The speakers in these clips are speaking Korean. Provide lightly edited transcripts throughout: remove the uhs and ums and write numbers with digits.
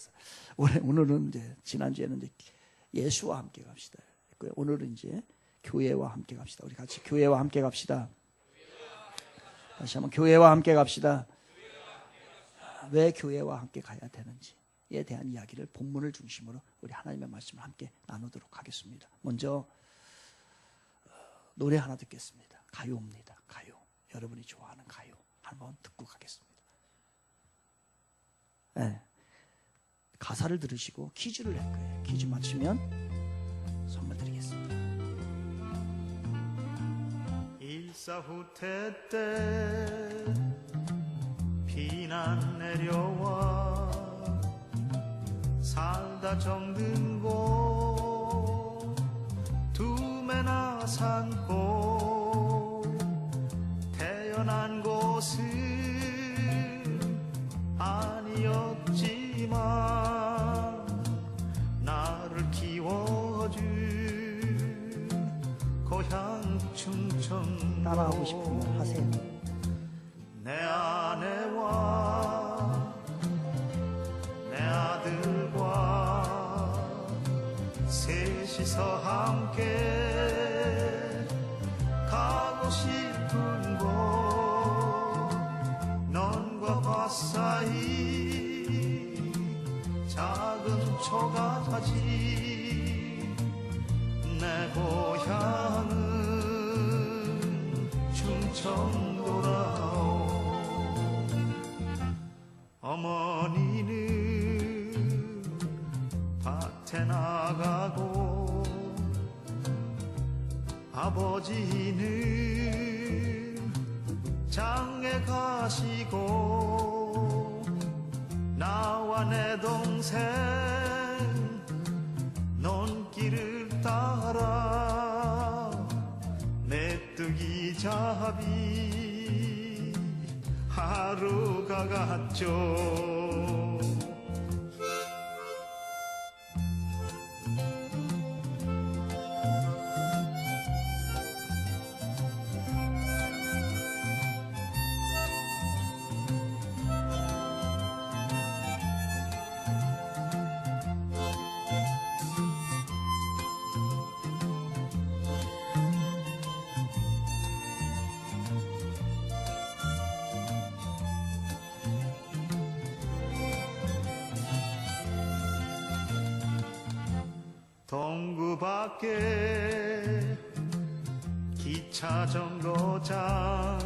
알았어. 오늘은 이제 지난주에는 이제 예수와 함께 갑시다. 오늘은 이제 교회와 함께 갑시다. 우리 같이 교회와 함께 갑시다. 다시 한번 교회와 함께 갑시다. 왜 교회와 함께 가야 되는지에 대한 이야기를 본문을 중심으로 우리 하나님의 말씀을 함께 나누도록 하겠습니다. 먼저 노래 하나 듣겠습니다. 가요입니다. 가요. 여러분이 좋아하는 가요 한번 듣고 가겠습니다. 네. 가사를 들으시고 퀴즈를 낼 거예요. 퀴즈 맞추면 선물 드리겠습니다. 일사후퇴 때 비난 내려와 살다 정든 곳 두매나 산고 태어난 곳은 아니었지만 나를 키워준 고향 충청 따라하고 싶으면 하세요. 내 아내와 내 아들과 셋이서 함께 가고 싶은 곳 넌과 밭 사이 작은 초가지 내 고향은 충청도라오. 어머니는 밭에 나가고 아버지는 장에 가시고 나와 내 동생 논길을 따라 메뚜기 잡이 하루가 갔죠. 동구 밖에 기차 정거장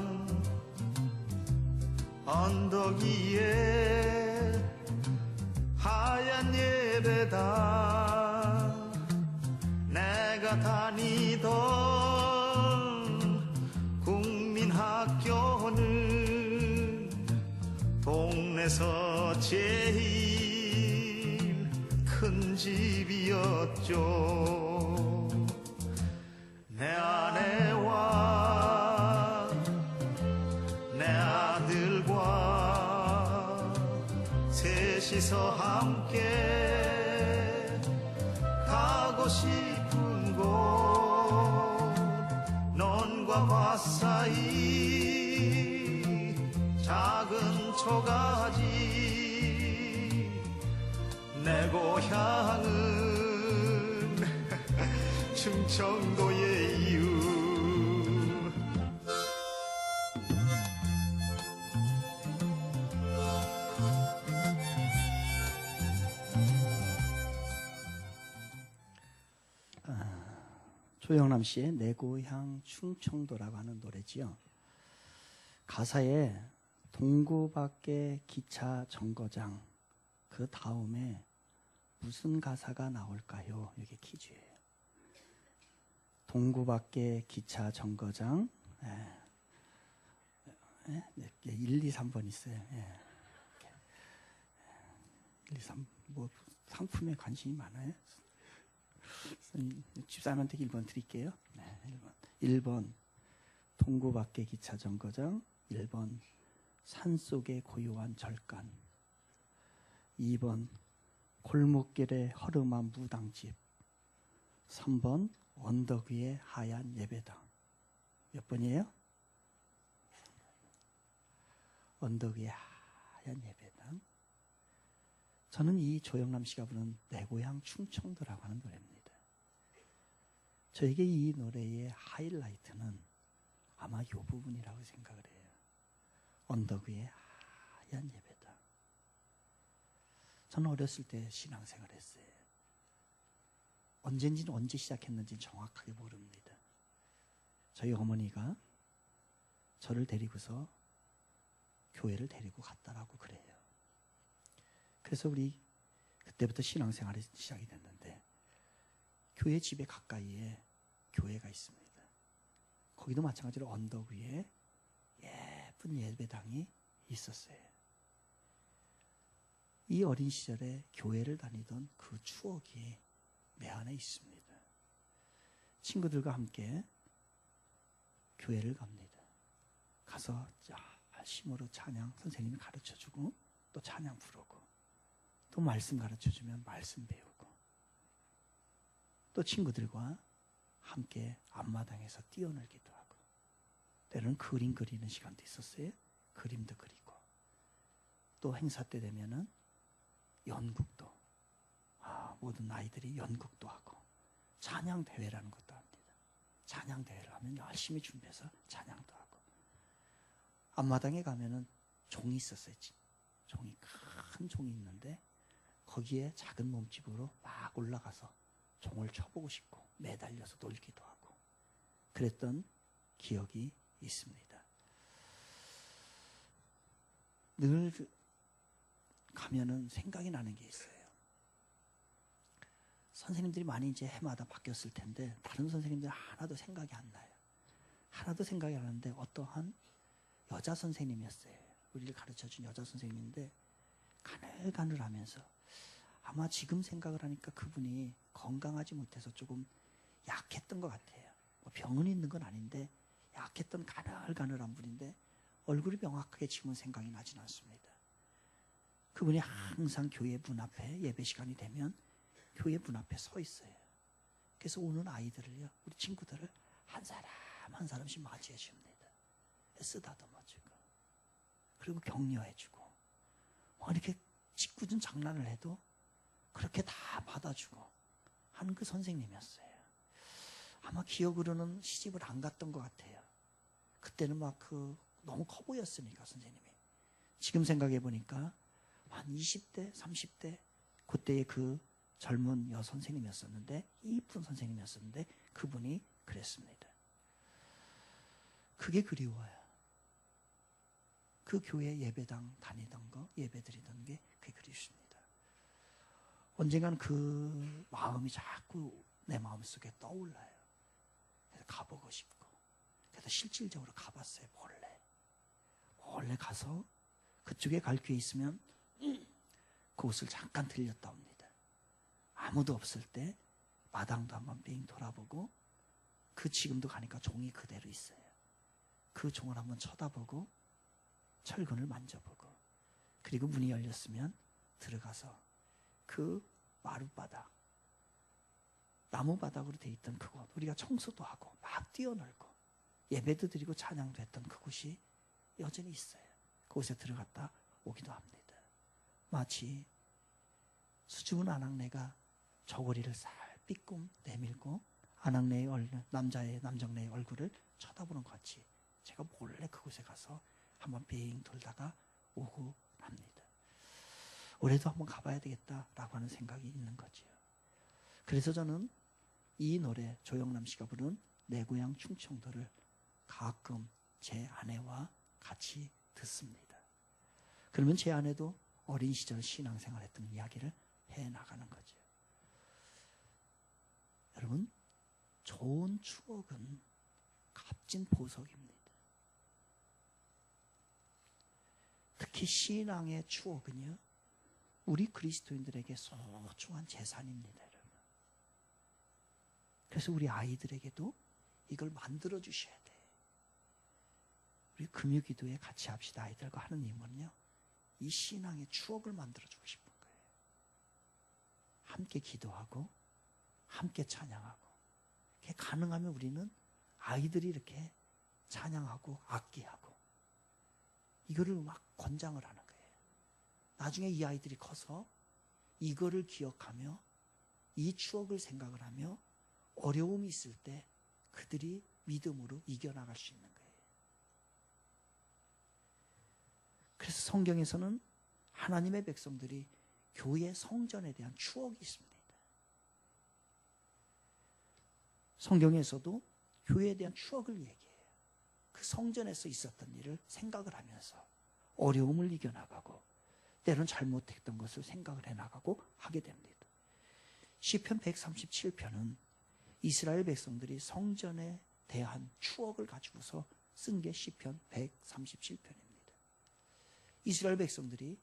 언덕 위에 하얀 예배당 내가 다니던 국민학교는 동네에서 제일 큰 집이었죠. 내 아내와 내 아들과 셋이서 함께 가고 싶은 곳 논과 밭 사이 작은 초가지 내 고향은 충청도예요. 조영남 씨의 내 고향 충청도라고 하는 노래지요. 가사에 동구 밖에 기차 정거장 그 다음에 무슨 가사가 나올까요? 이게 퀴즈예요. 동구 밖에 기차 정거장 1, 2, 3번 있어요. 1, 2, 3 뭐 상품에 관심이 많아요? 집사람한테 1번 드릴게요. 1번 동구 밖에 기차 정거장, 1번 산속의 고요한 절간, 2번 골목길의 허름한 무당집, 3번 언덕 위의 하얀 예배당. 몇 번이에요? 언덕 위의 하얀 예배당. 저는 이 조영남 씨가 부른 내 고향 충청도라고 하는 노래입니다. 저에게 이 노래의 하이라이트는 아마 이 부분이라고 생각을 해요. 언덕 위에 하얀 예배당. 저는 어렸을 때 신앙생활 했어요. 언젠지는 언제 시작했는지 정확하게 모릅니다. 저희 어머니가 저를 데리고서 교회를 데리고 갔다라고 그래요. 그래서 우리 그때부터 신앙생활이 시작이 됐는데 교회 집에 가까이에 교회가 있습니다. 거기도 마찬가지로 언덕 위에 예쁜 예배당이 있었어요. 이 어린 시절에 교회를 다니던 그 추억이 내 안에 있습니다. 친구들과 함께 교회를 갑니다. 가서 심으로 찬양 선생님이 가르쳐주고 또 찬양 부르고 또 말씀 가르쳐주면 말씀 배우고 또 친구들과 함께 앞마당에서 뛰어놀기도 하고 때로는 그림 그리는 시간도 있었어요. 그림도 그리고 또 행사 때 되면은 연극도 모든 아이들이 연극도 하고 찬양 대회라는 것도 합니다. 찬양 대회를 하면 열심히 준비해서 찬양도 하고 앞마당에 가면은 종이 있었어요. 종이 큰 종이 있는데 거기에 작은 몸집으로 막 올라가서 종을 쳐보고 싶고 매달려서 놀기도 하고 그랬던 기억이 있습니다. 늘 가면은 생각이 나는 게 있어요. 선생님들이 많이 이제 해마다 바뀌었을 텐데 다른 선생님들은 하나도 생각이 안 나요. 하나도 생각이 안 나는데 어떠한 여자 선생님이었어요. 우리를 가르쳐준 여자 선생님인데 가늘가늘하면서 아마 지금 생각을 하니까 그분이 건강하지 못해서 조금 약했던 것 같아요. 뭐 병은 있는 건 아닌데 약했던 가늘가늘한 분인데 얼굴이 명확하게 지금은 생각이 나진 않습니다. 그분이 항상 교회 문 앞에 예배 시간이 되면 교회 문 앞에 서 있어요. 그래서 오는 아이들을요, 우리 친구들을 한 사람 한 사람씩 맞이해 줍니다. 쓰다듬어주고 그리고 격려해주고 이렇게 짓궂은 장난을 해도 그렇게 다 받아주고 하는 그 선생님이었어요. 아마 기억으로는 시집을 안 갔던 것 같아요. 그때는 막 너무 커 보였으니까 선생님이. 지금 생각해 보니까 한 20대, 30대 그때의 그 젊은 여선생님이었었는데 이쁜 선생님이었었는데 그분이 그랬습니다. 그게 그리워요. 그 교회 예배당 다니던 거, 예배 드리던 게 그게 그립습니다. 언젠가는 그 마음이 자꾸 내 마음속에 떠올라요. 그래서 가보고 싶고 그래서 실질적으로 가봤어요. 몰래 가서 그쪽에 갈 기회 있으면 그곳을 잠깐 들렸다 옵니다. 아무도 없을 때 마당도 한번 빙 돌아보고 그 지금도 가니까 종이 그대로 있어요. 그 종을 한번 쳐다보고 철근을 만져보고 그리고 문이 열렸으면 들어가서 그 마룻바닥 나무바닥으로 돼 있던 그곳 우리가 청소도 하고 막 뛰어놀고 예배도 드리고 찬양도 했던 그곳이 여전히 있어요. 그곳에 들어갔다 오기도 합니다. 마치 수줍은 아낙네가 저고리를 살삐끔 내밀고 아낙네의 남정네의 얼굴을 쳐다보는 것 같이 제가 몰래 그곳에 가서 한번 빙 돌다가 오고 합니다. 올해도 한번 가봐야 되겠다라고 하는 생각이 있는 거죠. 그래서 저는 이 노래 조영남 씨가 부른 내 고향 충청도를 가끔 제 아내와 같이 듣습니다. 그러면 제 아내도 어린 시절 신앙생활했던 이야기를 해나가는 거죠. 여러분, 좋은 추억은 값진 보석입니다. 특히 신앙의 추억은요, 우리 그리스도인들에게 소중한 재산입니다, 여러분. 그래서 우리 아이들에게도 이걸 만들어 주셔야 돼요. 우리 금요기도에 같이 합시다. 아이들과 하느님은요, 이 신앙의 추억을 만들어 주고 싶은 거예요. 함께 기도하고 함께 찬양하고 그게 가능하면 우리는 아이들이 이렇게 찬양하고 악기하고 이거를 막 권장을 하는 거예요. 나중에 이 아이들이 커서 이거를 기억하며 이 추억을 생각을 하며 어려움이 있을 때 그들이 믿음으로 이겨나갈 수 있는 거예요. 그래서 성경에서는 하나님의 백성들이 교회 성전에 대한 추억이 있습니다. 성경에서도 교회에 대한 추억을 얘기해요. 그 성전에서 있었던 일을 생각을 하면서 어려움을 이겨나가고 때로는 잘못했던 것을 생각을 해나가고 하게 됩니다. 시편 137편은 이스라엘 백성들이 성전에 대한 추억을 가지고서 쓴 게 시편 137편입니다. 이스라엘 백성들이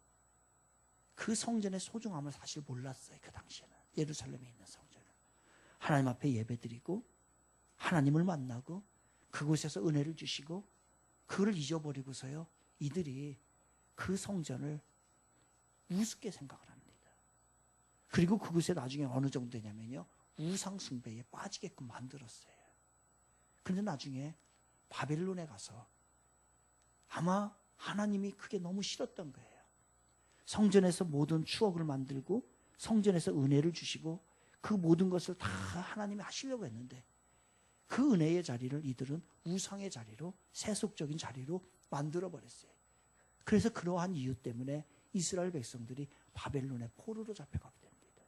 그 성전의 소중함을 사실 몰랐어요. 그 당시에는. 예루살렘에 있는 성전을. 하나님 앞에 예배드리고 하나님을 만나고 그곳에서 은혜를 주시고 그걸 잊어버리고서요. 이들이 그 성전을 우습게 생각을 합니다. 그리고 그곳에 나중에 어느 정도 되냐면요. 우상 숭배에 빠지게끔 만들었어요. 그런데 나중에 바벨론에 가서 아마 하나님이 그게 너무 싫었던 거예요. 성전에서 모든 추억을 만들고 성전에서 은혜를 주시고 그 모든 것을 다 하나님이 하시려고 했는데 그 은혜의 자리를 이들은 우상의 자리로 세속적인 자리로 만들어버렸어요. 그래서 그러한 이유 때문에 이스라엘 백성들이 바벨론의 포로로 잡혀가게 됩니다.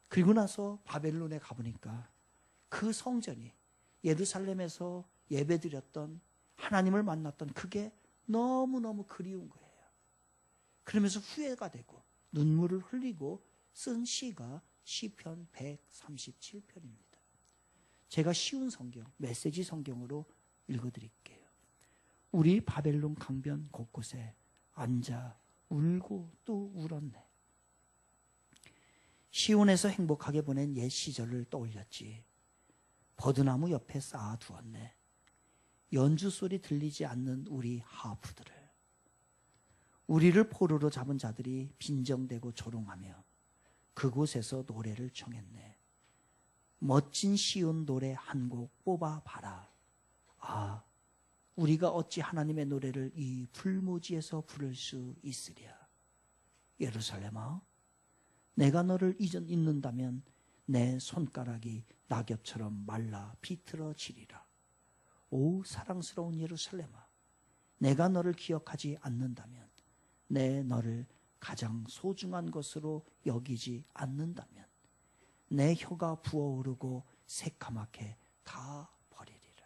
그리고 나서 바벨론에 가보니까 그 성전이 예루살렘에서 예배드렸던 하나님을 만났던 그게 너무너무 그리운 거예요. 그러면서 후회가 되고 눈물을 흘리고 쓴 시가 시편 137편입니다. 제가 쉬운 성경, 메시지 성경으로 읽어드릴게요. 우리 바벨론 강변 곳곳에 앉아 울고 또 울었네. 시온에서 행복하게 보낸 옛 시절을 떠올렸지. 버드나무 옆에 쌓아두었네. 연주 소리 들리지 않는 우리 하프들을. 우리를 포로로 잡은 자들이 빈정대고 조롱하며 그곳에서 노래를 청했네. 멋진 시온 노래 한 곡 뽑아봐라. 아, 우리가 어찌 하나님의 노래를 이 풀무지에서 부를 수 있으랴. 예루살렘아, 내가 너를 잊는다면 내 손가락이 낙엽처럼 말라 비틀어지리라. 오 사랑스러운 예루살렘아, 내가 너를 기억하지 않는다면, 내 너를 가장 소중한 것으로 여기지 않는다면 내 혀가 부어오르고 새까맣게 다 버리리라.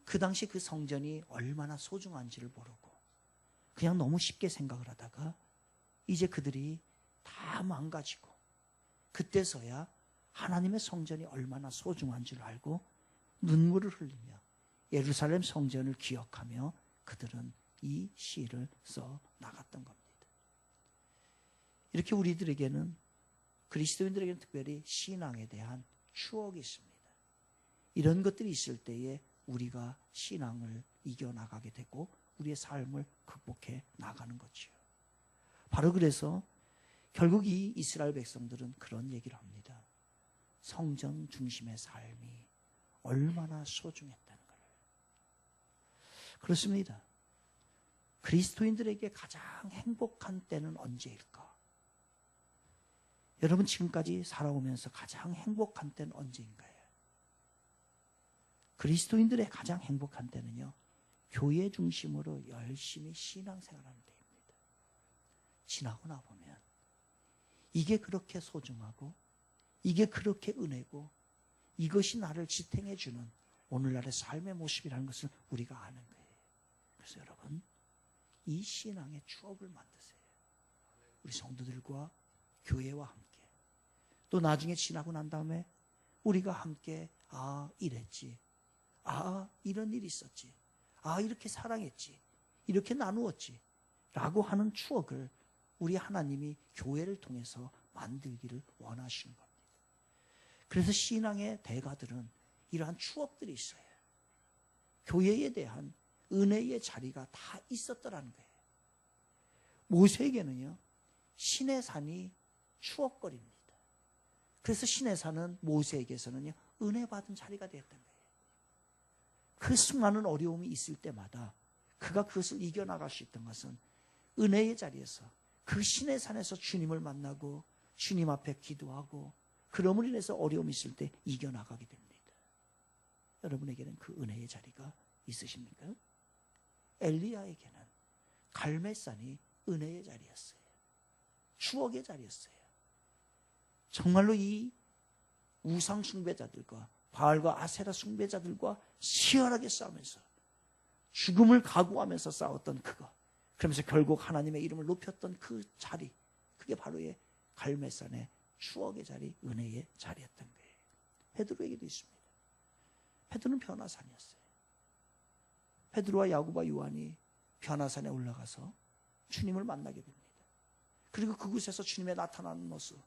그 당시 그 성전이 얼마나 소중한지를 모르고 그냥 너무 쉽게 생각을 하다가 이제 그들이 다 망가지고 그때서야 하나님의 성전이 얼마나 소중한 줄 알고 눈물을 흘리며 예루살렘 성전을 기억하며 그들은 이 시를 써 나갔던 겁니다. 이렇게 우리들에게는, 그리스도인들에게는 특별히 신앙에 대한 추억이 있습니다. 이런 것들이 있을 때에 우리가 신앙을 이겨나가게 되고 우리의 삶을 극복해 나가는 거죠. 바로 그래서 결국 이 이스라엘 백성들은 그런 얘기를 합니다. 성전 중심의 삶이 얼마나 소중했다는 걸. 그렇습니다. 그리스도인들에게 가장 행복한 때는 언제일까? 여러분 지금까지 살아오면서 가장 행복한 때는 언제인가요? 그리스도인들의 가장 행복한 때는요, 교회 중심으로 열심히 신앙생활하는 때입니다. 지나고 나보면 이게 그렇게 소중하고 이게 그렇게 은혜고 이것이 나를 지탱해주는 오늘날의 삶의 모습이라는 것을 우리가 아는 거예요. 그래서 여러분, 이 신앙의 추억을 만드세요. 우리 성도들과 교회와 함께. 또 나중에 지나고 난 다음에 우리가 함께 아 이랬지, 아 이런 일이 있었지, 아 이렇게 사랑했지, 이렇게 나누었지 라고 하는 추억을 우리 하나님이 교회를 통해서 만들기를 원하시는 겁니다. 그래서 신앙의 대가들은 이러한 추억들이 있어요. 교회에 대한 은혜의 자리가 다 있었더라는 거예요. 모세에게는요, 시내산이 추억거리입니다. 그래서 시내산은 모세에게서는요, 은혜 받은 자리가 되었던 거예요. 그 수많은 어려움이 있을 때마다 그가 그것을 이겨나갈 수 있던 것은 은혜의 자리에서 그 신의 산에서 주님을 만나고 주님 앞에 기도하고 그럼으로 인해서 어려움이 있을 때 이겨나가게 됩니다. 여러분에게는 그 은혜의 자리가 있으십니까? 엘리야에게는 갈멜산이 은혜의 자리였어요. 추억의 자리였어요. 정말로 이 우상 숭배자들과 바알과 아세라 숭배자들과 치열하게 싸우면서 죽음을 각오하면서 싸웠던 그거, 그러면서 결국 하나님의 이름을 높였던 그 자리, 그게 바로 갈멜산의 추억의 자리, 은혜의 자리였던 거예요. 베드로에게도 있습니다. 베드로는 변화산이었어요. 베드로와 야고보와 요한이 변화산에 올라가서 주님을 만나게 됩니다. 그리고 그곳에서 주님의 나타나는 모습,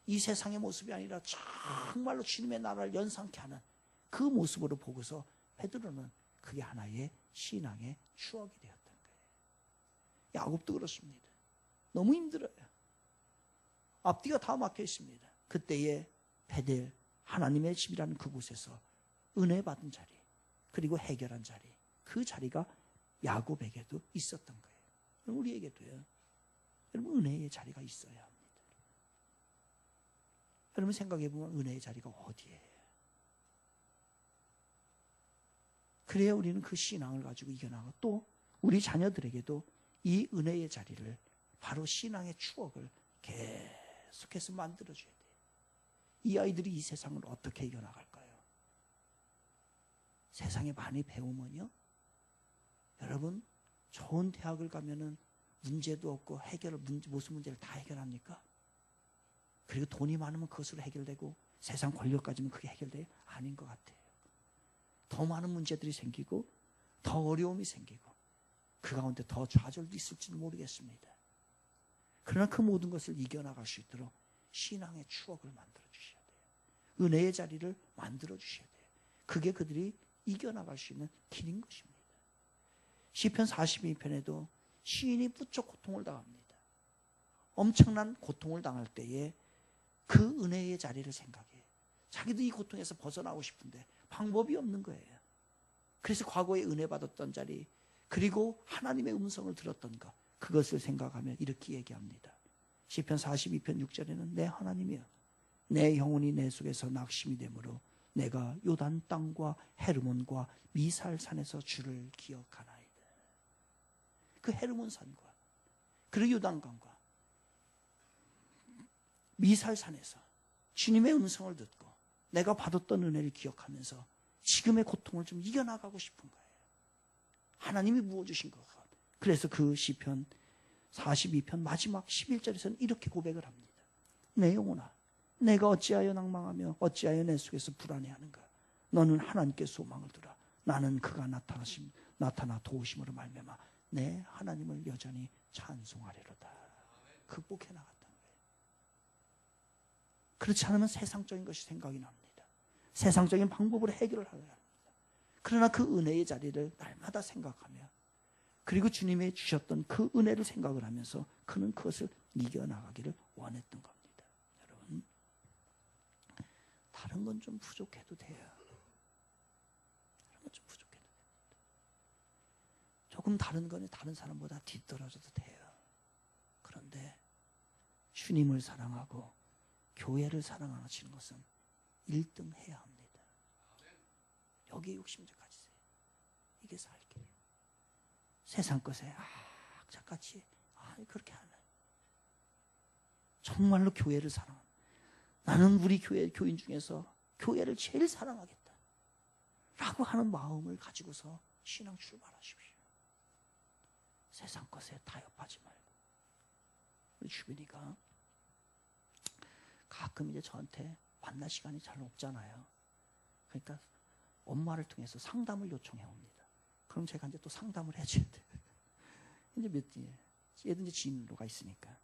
이 세상의 모습이 아니라 정말로 주님의 나라를 연상케 하는 그 모습으로 보고서 베드로는 그게 하나의 신앙의 추억이 되었던 거예요. 야곱도 그렇습니다. 너무 힘들어요. 앞뒤가 다 막혀 있습니다. 그때에 베델, 하나님의 집이라는 그곳에서 은혜 받은 자리, 그리고 해결한 자리, 그 자리가 야곱에게도 있었던 거예요. 우리에게도요. 여러분, 은혜의 자리가 있어야 합니다. 여러분 생각해 보면 은혜의 자리가 어디예요? 그래야 우리는 그 신앙을 가지고 이겨나가고 또 우리 자녀들에게도 이 은혜의 자리를, 바로 신앙의 추억을 계속해서 만들어줘야 돼요. 이 아이들이 이 세상을 어떻게 이겨나갈까요? 세상에 많이 배우면요, 여러분 좋은 대학을 가면은 문제도 없고 무슨 문제를 다 해결합니까? 그리고 돈이 많으면 그것으로 해결되고 세상 권력 가지면 그게 해결돼요? 아닌 것 같아요. 더 많은 문제들이 생기고 더 어려움이 생기고 그 가운데 더 좌절도 있을지는 모르겠습니다. 그러나 그 모든 것을 이겨나갈 수 있도록 신앙의 추억을 만들어 주셔야 돼요. 은혜의 자리를 만들어 주셔야 돼요. 그게 그들이 이겨나갈 수 있는 길인 것입니다. 시편 42편에도 시인이 무척 고통을 당합니다. 엄청난 고통을 당할 때에 그 은혜의 자리를 생각해. 자기도 이 고통에서 벗어나고 싶은데 방법이 없는 거예요. 그래서 과거에 은혜 받았던 자리, 그리고 하나님의 음성을 들었던 것, 그것을 생각하며 이렇게 얘기합니다. 시편 42편 6절에는 내 하나님이여, 내 영혼이 내 속에서 낙심이 되므로 내가 요단 땅과 헤르몬과 미살산에서 주를 기억하나이다. 그 헤르몬산과 그리고 요단강과 미살산에서 주님의 음성을 듣고 내가 받았던 은혜를 기억하면서 지금의 고통을 좀 이겨나가고 싶은 거예요. 하나님이 부어주신 것. 그래서 그 시편 42편 마지막 11절에서는 이렇게 고백을 합니다. 내 영혼아, 내가 어찌하여 낭망하며 어찌하여 내 속에서 불안해하는가? 너는 하나님께 소망을 두라. 나는 그가 나타나 도우심으로 말미암아 내 하나님을 여전히 찬송하리로다. 극복해 나갔던 거예요. 그렇지 않으면 세상적인 것이 생각이 납니다. 세상적인 방법으로 해결을 하려고 합니다. 그러나 그 은혜의 자리를 날마다 생각하며, 그리고 주님이 주셨던 그 은혜를 생각을 하면서 그는 그것을 이겨나가기를 원했던 겁니다. 여러분, 다른 건 좀 부족해도 돼요. 다른 건 좀 부족해도 됩니다. 조금 다른 거는 다른 사람보다 뒤떨어져도 돼요. 그런데 주님을 사랑하고 교회를 사랑하시는 것은 1등 해야 합니다. 여기에 욕심 좀 가지세요. 이게 살 길. 세상 것에 악착같이 그렇게 하네. 정말로 교회를 사랑하는, 나는 우리 교회 교인 중에서 교회를 제일 사랑하겠다 라고 하는 마음을 가지고서 신앙 출발하십시오. 세상 것에 타협하지 말고. 우리 주빈이가 가끔 이제 저한테 만날 시간이 잘 없잖아요. 그러니까 엄마를 통해서 상담을 요청해 옵니다. 그럼 제가 이제 또 상담을 해줘야 돼요. 이제 얘도 이제 진로가 있으니까.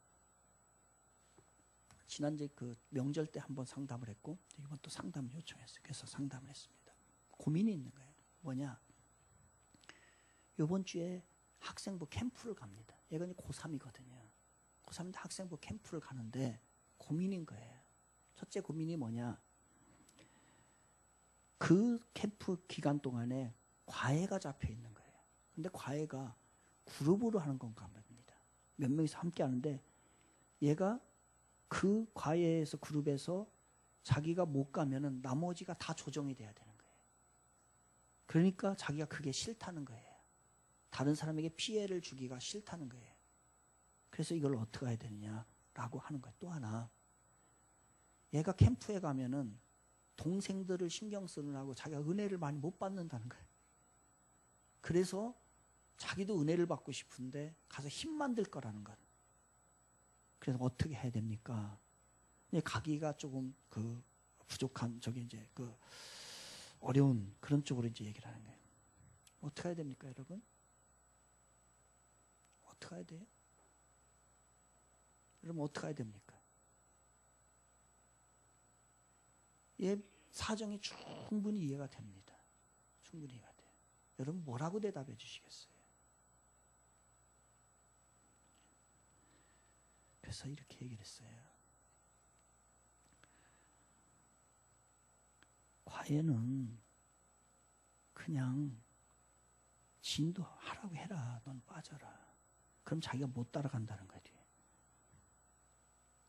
지난 이제 그 명절 때 한번 상담을 했고, 이번 또 상담을 요청했어요. 그래서 상담을 했습니다. 고민이 있는 거예요. 뭐냐? 이번 주에 학생부 캠프를 갑니다. 얘가 이제 고3이거든요. 고3인데 학생부 캠프를 가는데 고민인 거예요. 첫째 고민이 뭐냐? 그 캠프 기간 동안에 과외가 잡혀 있는 거예요. 근데 과외가 그룹으로 하는 건가 합니다. 몇 명이서 함께 하는데 얘가 그 과외에서 그룹에서 자기가 못 가면은 나머지가 다 조정이 돼야 되는 거예요. 그러니까 자기가 그게 싫다는 거예요. 다른 사람에게 피해를 주기가 싫다는 거예요. 그래서 이걸 어떻게 해야 되느냐라고 하는 거예요. 또 하나, 얘가 캠프에 가면은 동생들을 신경 쓰느라고 자기가 은혜를 많이 못 받는다는 거예요. 그래서 자기도 은혜를 받고 싶은데 가서 힘만 들 거라는 것. 그래서 어떻게 해야 됩니까? 가기가 조금 그 부족한 저기 이제 그 어려운 그런 쪽으로 이제 얘기를 하는 거예요. 어떻게 해야 됩니까, 여러분? 어떻게 해야 돼요? 여러분 어떻게 해야 됩니까? 얘 사정이 충분히 이해가 됩니다. 충분히 이해가 돼요. 여러분 뭐라고 대답해 주시겠어요? 그래서 이렇게 얘기를 했어요. 과외는 그냥 진도 하라고 해라. 넌 빠져라. 그럼 자기가 못 따라간다는 거지.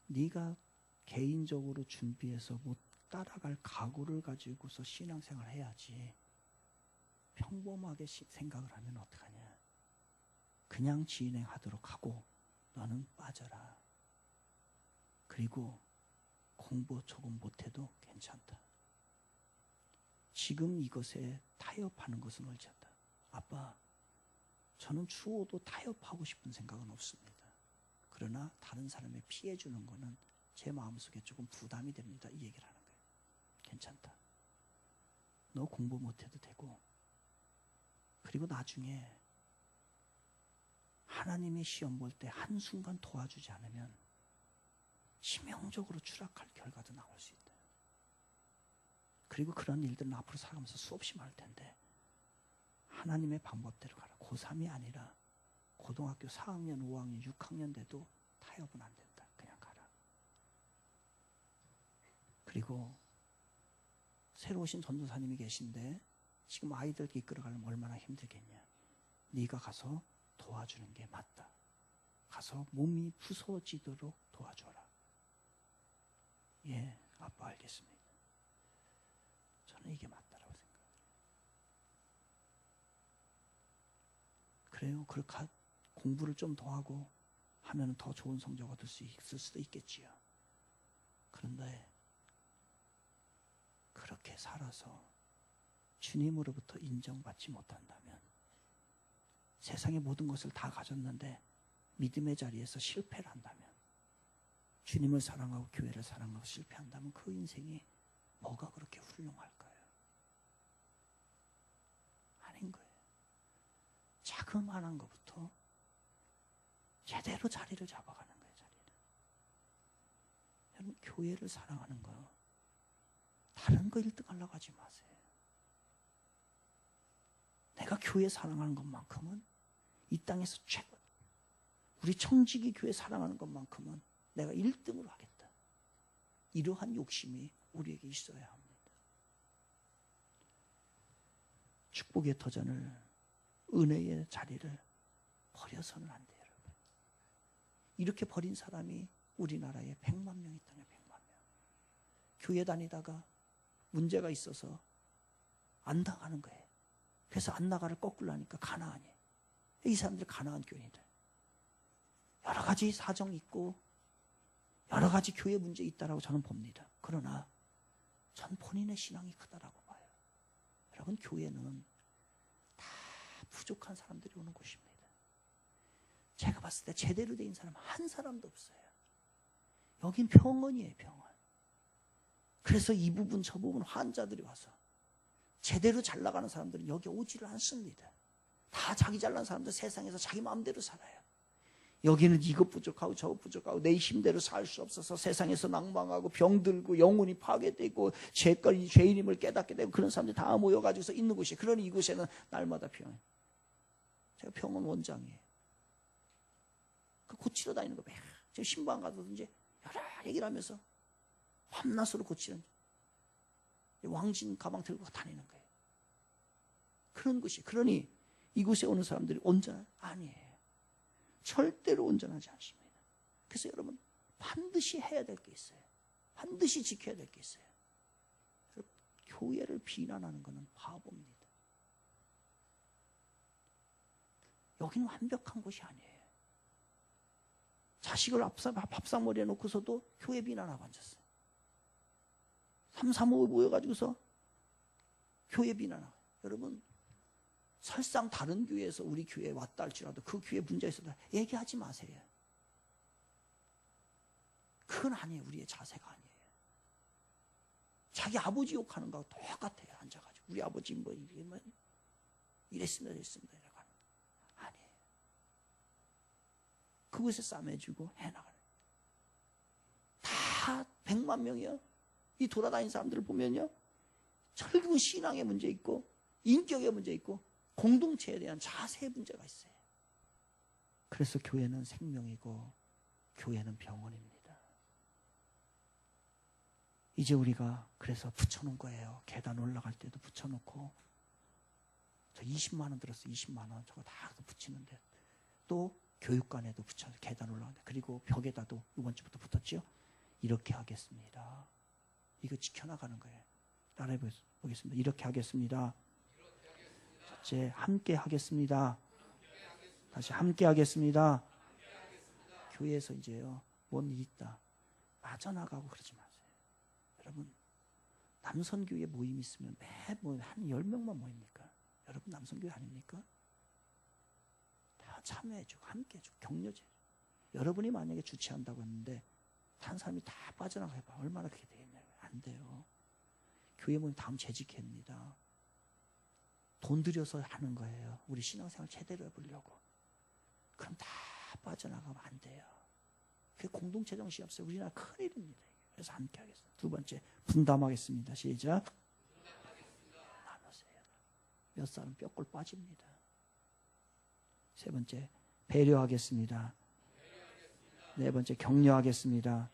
네가 개인적으로 준비해서 못 따라갈 각오를 가지고서 신앙생활을 해야지. 평범하게 생각을 하면 어떡하냐. 그냥 진행하도록 하고 너는 빠져라. 그리고 공부 조금 못해도 괜찮다. 지금 이것에 타협하는 것은 옳지 않다. 아빠, 저는 추호도 타협하고 싶은 생각은 없습니다. 그러나 다른 사람에 피해 주는 거는 제 마음속에 조금 부담이 됩니다. 이 얘기를 하는 거예요. 괜찮다. 너 공부 못해도 되고, 그리고 나중에 하나님이 시험 볼 때 한순간 도와주지 않으면 치명적으로 추락할 결과도 나올 수 있다. 그리고 그런 일들은 앞으로 살아가면서 수없이 많을 텐데 하나님의 방법대로 가라. 고3이 아니라 고등학교 4학년, 5학년, 6학년 돼도 타협은 안 된다. 그냥 가라. 그리고 새로 오신 전도사님이 계신데 지금 아이들 이끌어가려면 얼마나 힘들겠냐. 네가 가서 도와주는 게 맞다. 가서 몸이 부서지도록 도와줘라. 예, 아빠 알겠습니다. 저는 이게 맞다라고 생각해요. 그래요. 그렇게 공부를 좀 더 하고 하면 더 좋은 성적 얻을 수 있을 수도 있겠지요. 그런데 그렇게 살아서 주님으로부터 인정받지 못한다면, 세상의 모든 것을 다 가졌는데 믿음의 자리에서 실패를 한다면, 주님을 사랑하고 교회를 사랑하고 실패한다면 그 인생이 뭐가 그렇게 훌륭할까요? 아닌 거예요. 자그마한 것부터 제대로 자리를 잡아가는 거예요. 자리를. 여러분 교회를 사랑하는 거 다른 거 1등 하려고 하지 마세요. 내가 교회 사랑하는 것만큼은 이 땅에서 최고, 우리 청지기 교회 사랑하는 것만큼은 내가 1등으로 하겠다. 이러한 욕심이 우리에게 있어야 합니다. 축복의 터전을, 은혜의 자리를 버려서는 안 돼요. 여러분. 이렇게 버린 사람이 우리나라에 100만 명 있다면 100만 명. 교회 다니다가 문제가 있어서 안 나가는 거예요. 그래서 안 나가를 거꾸로 하니까 가나안이에요. 이 사람들이 가나안 교인들. 여러 가지 사정이 있고 여러 가지 교회 문제 있다라고 저는 봅니다. 그러나 전 본인의 신앙이 크다라고 봐요. 여러분 교회는 다 부족한 사람들이 오는 곳입니다. 제가 봤을 때 제대로 된 사람 한 사람도 없어요. 여긴 병원이에요. 병원. 그래서 이 부분 저 부분 환자들이 와서 제대로 잘 나가는 사람들은 여기 오지를 않습니다. 다 자기 잘난 사람들 세상에서 자기 마음대로 살아요. 여기는 이것 부족하고 저것 부족하고 내 힘대로 살 수 없어서 세상에서 낭망하고 병들고 영혼이 파괴되고 죄인임을 깨닫게 되고 그런 사람들이 다 모여가지고서 있는 곳이, 그러니 이곳에는 날마다 병이에요. 제가 병원 원장이에요. 그 고치러 다니는 거 매일 지금 신방 가서든지 여러 얘기를 하면서 밤낮으로 고치는 왕진 가방 들고 다니는 거예요. 그런 곳이. 그러니 이곳에 오는 사람들이 온전 아니에요. 절대로 온전하지 않습니다. 그래서 여러분 반드시 해야 될 게 있어요. 반드시 지켜야 될 게 있어요. 교회를 비난하는 것은 바보입니다. 여기는 완벽한 곳이 아니에요. 자식을 밥상머리에 놓고서도 교회 비난하고 앉았어요. 3, 3, 5 모여가지고서 교회 비난하고. 여러분, 설상 다른 교회에서 우리 교회에 왔다 할지라도 그 교회에 문제가 있어도 얘기하지 마세요. 그건 아니에요. 우리의 자세가 아니에요. 자기 아버지 욕하는 거하고 똑같아요. 앉아가지고 우리 아버지 뭐 이랬습니다 이랬습니다 이라고 하는 거 아니에요. 그곳에 싸매주고 해나가는 다 100만 명이요. 이 돌아다니는 사람들을 보면요, 결국은 신앙의 문제 있고 인격의 문제 있고 공동체에 대한 자세의 문제가 있어요. 그래서 교회는 생명이고 교회는 병원입니다. 이제 우리가 그래서 붙여놓은 거예요. 계단 올라갈 때도 붙여놓고, 저 20만 원 들었어요. 20만 원 저거 다 붙이는데, 또 교육관에도 붙여서 계단 올라가는데, 그리고 벽에다도 이번 주부터 붙었죠. 이렇게 하겠습니다. 이거 지켜나가는 거예요. 따라해 보겠습니다. 이렇게 하겠습니다. 첫째, 함께 하겠습니다. 다시 함께 하겠습니다. 교회에서 이제요, 뭔 일 있다 빠져나가고 그러지 마세요. 여러분, 남선교회 모임 있으면 매번 한 10명만 모입니까? 여러분 남선교회 아닙니까? 다 참여해주고 함께해주고 격려해주고. 여러분이 만약에 주최한다고 했는데 한 사람이 다 빠져나가봐 얼마나 그게 되겠냐고요. 안 돼요. 교회 모임 다음 재직회입니다. 돈 들여서 하는 거예요. 우리 신앙생활 제대로 해보려고. 그럼 다 빠져나가면 안 돼요. 그게 공동체 정신이 없어요. 우리나라 큰일입니다. 그래서 함께 하겠습니다. 두 번째, 분담하겠습니다. 시작. 나누세요. 몇 사람 뼈골 빠집니다. 세 번째, 배려하겠습니다. 네 번째, 격려하겠습니다.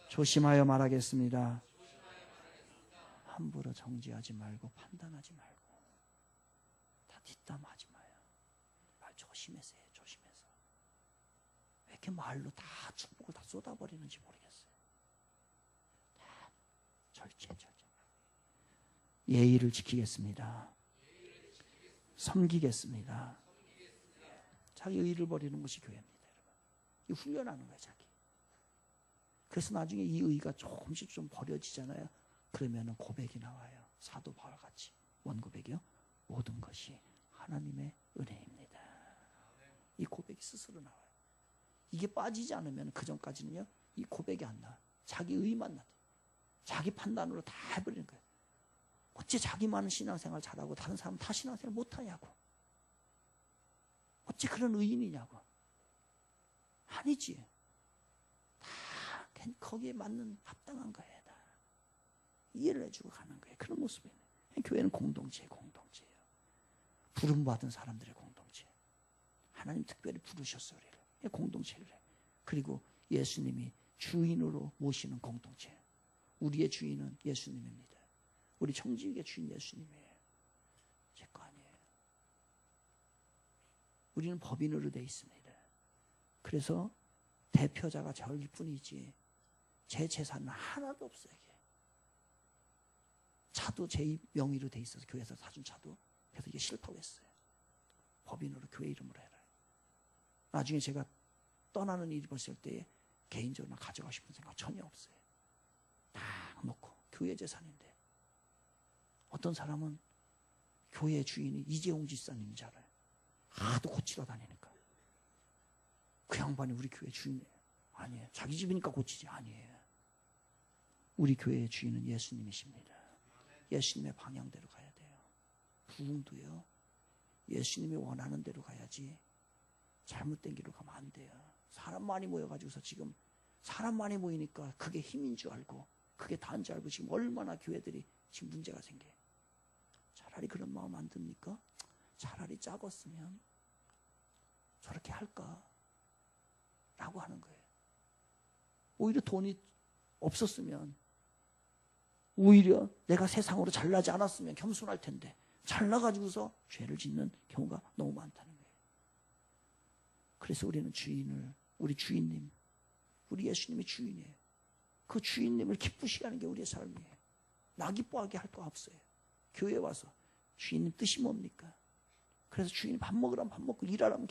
조심하여 말하겠습니다. 함부로 정지하지 말고 판단하지 말고 다 뒷담하지 마요. 말 조심해서 해요. 조심해서. 왜 이렇게 말로 다 축복을 다 쏟아버리는지 모르겠어요. 절제. 예의를 지키겠습니다. 섬기겠습니다. 자기 의의를 버리는 것이 교회입니다. 여러분. 이 훈련하는 거예요. 자기. 그래서 나중에 이 의의가 조금씩 좀 버려지잖아요. 그러면 고백이 나와요. 사도 바울같이 원고백이요. 모든 것이 하나님의 은혜입니다. 이 고백이 스스로 나와요. 이게 빠지지 않으면 그 전까지는요, 이 고백이 안 나와요. 자기 의의만 나와요. 자기 판단으로 다 해버리는 거예요. 어째 자기만은 신앙생활 잘하고 다른 사람은 다 신앙생활 못하냐고. 어째 그런 의인이냐고. 아니지. 다 거기에 맞는 합당한 거예요. 다 이해를 해주고 가는 거예요. 그런 모습이에요. 교회는 공동체예요. 부름받은 사람들의 공동체. 하나님 특별히 부르셨어요. 우리를. 공동체를 해요. 그리고 예수님이 주인으로 모시는 공동체. 우리의 주인은 예수님입니다. 우리 청지기의 주인 예수님이에요. 제 거 아니에요. 우리는 법인으로 되어 있습니다. 그래서 대표자가 저일 뿐이지 제 재산은 하나도 없어요. 이게. 차도 제 명의로 되어 있어서 교회에서 사준 차도. 그래서 이게 싫다고 했어요. 법인으로 교회 이름으로 해라. 나중에 제가 떠나는 일이 벌었을 때에 개인적으로 가져가고 싶은 생각 전혀 없어요. 딱 놓고 교회 재산인데. 어떤 사람은 교회 주인이 이재용 집사님인 줄 알아요. 하도 고치러 다니니까. 그 양반이 우리 교회 주인이에요. 아니에요. 자기 집이니까 고치지. 아니에요. 우리 교회의 주인은 예수님이십니다. 예수님의 방향대로 가야 돼요. 부흥도요, 예수님이 원하는 대로 가야지 잘못된 길로 가면 안 돼요. 사람 많이 모여가지고서 지금 사람 많이 모이니까 그게 힘인 줄 알고 그게 다인 줄 알고 지금 얼마나 교회들이 지금 문제가 생겨요. 차라리 그런 마음 안 듭니까? 차라리 작았으면 저렇게 할까? 라고 하는 거예요. 오히려 돈이 없었으면, 오히려 내가 세상으로 잘나지 않았으면 겸손할 텐데 잘나가지고서 죄를 짓는 경우가 너무 많다는 거예요. 그래서 우리는 주인을, 우리 주인님 우리 예수님이 주인이에요. 그 주인님을 기쁘시게 하는 게 우리의 삶이에요. 나 기뻐하게 할 거 없어요. 교회 와서 주인님 뜻이 뭡니까? 그래서 주인이 밥 먹으라면 밥 먹고 일하라면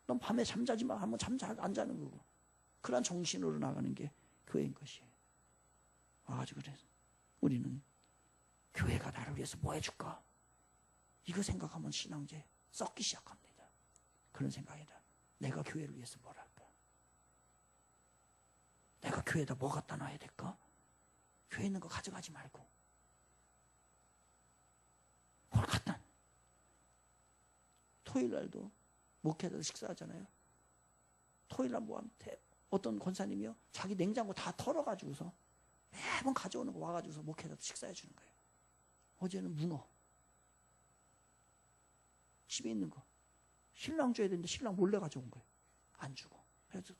넌 밤에 잠자지 마 하면 잠 잘 안 자는 거고, 그런 정신으로 나가는 게 교회인 것이에요. 아주 그래서 우리는 교회가 나를 위해서 뭐 해줄까? 이거 생각하면 신앙제 썩기 시작합니다. 그런 생각이다. 내가 교회를 위해서 뭘 할까? 내가 교회에다 뭐 갖다 놔야 될까? 교회 있는 거 가져가지 말고 뭘 갖다. 토요일 날도 목회자들 식사하잖아요. 토요일 날 뭐한테 어떤 권사님이요, 자기 냉장고 다 털어가지고서 매번 가져오는 거 와가지고서 목회자들 식사해 주는 거예요. 어제는 문어, 집에 있는 거 신랑 줘야 되는데 신랑 몰래 가져온 거예요. 안 주고. 그래서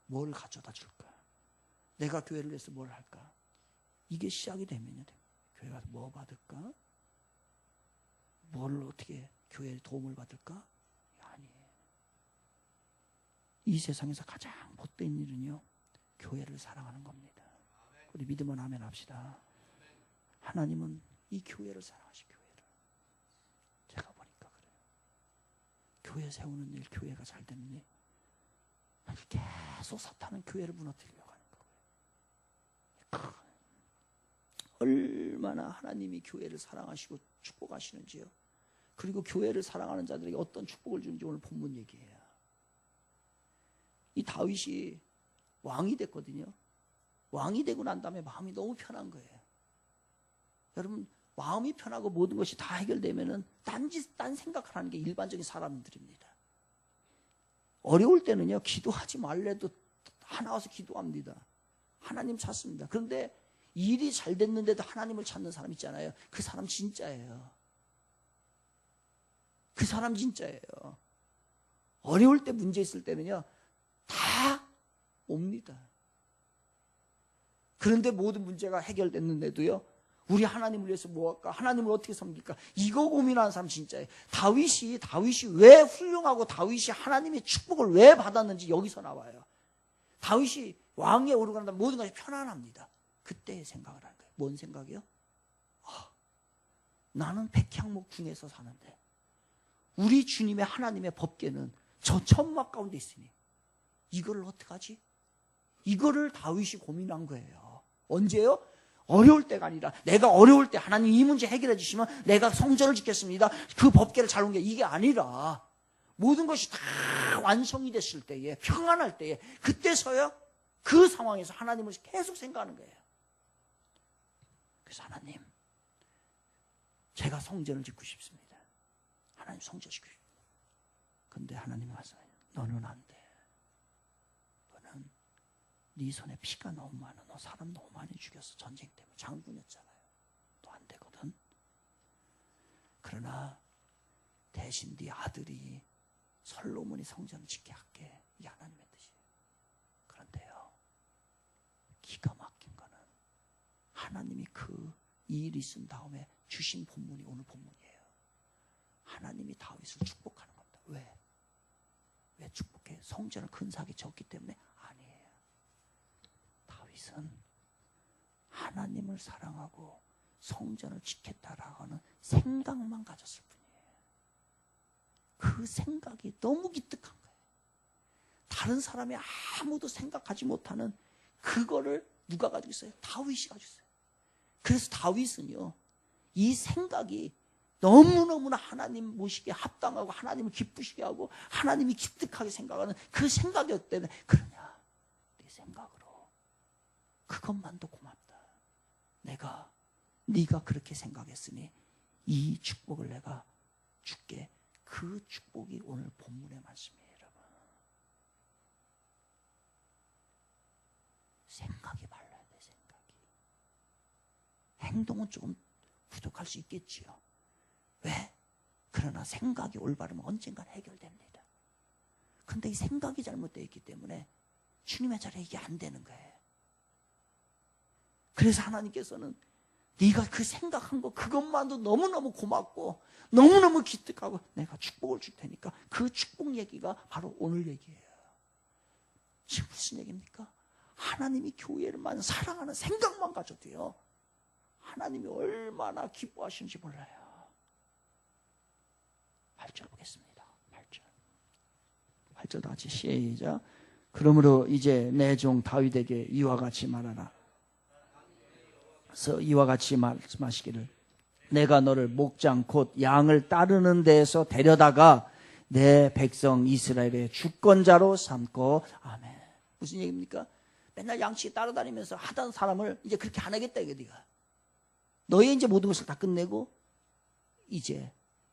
뭘 가져다 줄까? 내가 교회를 위해서 뭘 할까? 이게 시작이 되면요, 교회 가서 뭐 받을까? 뭘 어떻게 교회에 도움을 받을까? 아니에요. 이 세상에서 가장 못된 일은요, 교회를 사랑하는 겁니다. 우리 믿으면 아멘 합시다. 하나님은 이 교회를 사랑하시고, 교회를. 제가 보니까 그래요. 교회 세우는 일, 교회가 잘 되는 일, 계속 사탄은 교회를 무너뜨리려고 하는 거예요. 얼마나 하나님이 교회를 사랑하시고 축복하시는지요. 그리고 교회를 사랑하는 자들에게 어떤 축복을 주는지 오늘 본문 얘기해요. 이 다윗이 왕이 됐거든요. 왕이 되고 난 다음에 마음이 너무 편한 거예요. 여러분, 마음이 편하고 모든 것이 다 해결되면은 딴 생각을 하는 게 일반적인 사람들입니다. 어려울 때는요, 기도하지 말래도 다 나와서 기도합니다. 하나님 찾습니다. 그런데 일이 잘 됐는데도 하나님을 찾는 사람 있잖아요. 그 사람 진짜예요. 그 사람 진짜예요. 어려울 때 문제 있을 때는요, 다 옵니다. 그런데 모든 문제가 해결됐는데도요, 우리 하나님을 위해서 뭐 할까? 하나님을 어떻게 섬길까? 이거 고민하는 사람 진짜예요. 다윗이 왜 훌륭하고 다윗이 하나님의 축복을 왜 받았는지 여기서 나와요. 다윗이 왕에 오르고 난 다음에 모든 것이 편안합니다. 그때 생각을 하는 거예요. 뭔 생각이요? 나는 백향목 중에서 사는데 우리 주님의 하나님의 법궤는 저 천막 가운데 있으니 이거를 어떡하지? 이거를 다윗이 고민한 거예요. 언제요? 어려울 때가 아니라, 내가 어려울 때 하나님 이 문제 해결해 주시면 내가 성전을 짓겠습니다, 그 법궤를 잘 옮겨, 이게 아니라 모든 것이 다 완성이 됐을 때에, 평안할 때에, 그때서야 그 상황에서 하나님을 계속 생각하는 거예요. 그래서 하나님, 제가 성전을 짓고 싶습니다. 하나님 성전 짓고 싶습니다. 근데 하나님이 와서 너는 안 돼. 너는 네 손에 피가 너무 많아. 너 사람 너무 많이 죽였어. 전쟁 때문에. 장군이었잖아요. 너 안 되거든. 그러나 대신 네 아들이 솔로몬이 성전을 짓게 할게. 이게 하나님의 뜻이에요. 그런데요, 기가 막힌 거는 하나님이 그 일이 있은 다음에 주신 본문이 오늘 본문이에요. 하나님이 다윗을 축복하는 겁니다. 왜 축복해? 성전을 근사하게 지었기 때문에? 아니에요. 다윗은 하나님을 사랑하고 성전을 지켰다라고 하는 생각만 가졌을 뿐이에요. 그 생각이 너무 기특한 거예요. 다른 사람이 아무도 생각하지 못하는 그거를 누가 가지고 있어요? 다윗이 가지고 있어요. 그래서 다윗은요, 이 생각이 너무너무나 하나님 모시기에 합당하고 하나님을 기쁘시게 하고 하나님이 기특하게 생각하는 그 생각이었기 때문에, 그러냐, 네 생각으로 그것만도 고맙다. 네가 그렇게 생각했으니 이 축복을 내가 줄게. 그 축복이 오늘 본문의 말씀이에요. 여러분, 생각이 달라야 돼. 생각이. 행동은 조금 부족할 수 있겠지요. 왜? 그러나 생각이 올바르면 언젠간 해결됩니다. 근데 이 생각이 잘못되어 있기 때문에 주님의 자리에 이게 안 되는 거예요. 그래서 하나님께서는 네가 그 생각한 거 그것만도 너무너무 고맙고 너무너무 기특하고 내가 축복을 줄 테니까, 그 축복 얘기가 바로 오늘 얘기예요. 지금 무슨 얘기입니까? 하나님이 교회를만 사랑하는 생각만 가져도요, 하나님이 얼마나 기뻐하시는지 몰라요. 8절 보겠습니다. 8절 다 같이 시작. 그러므로 이제 내 종 다윗에게 이와 같이 말하라. 그래서 이와 같이 말씀하시기를, 내가 너를 목장 곧 양을 따르는 데에서 데려다가 내 백성 이스라엘의 주권자로 삼고. 아멘. 무슨 얘기입니까? 맨날 양치기 따라다니면서 하던 사람을 이제 그렇게 안 하겠다 이거 네가. 너의 이제 모든 것을 다 끝내고 이제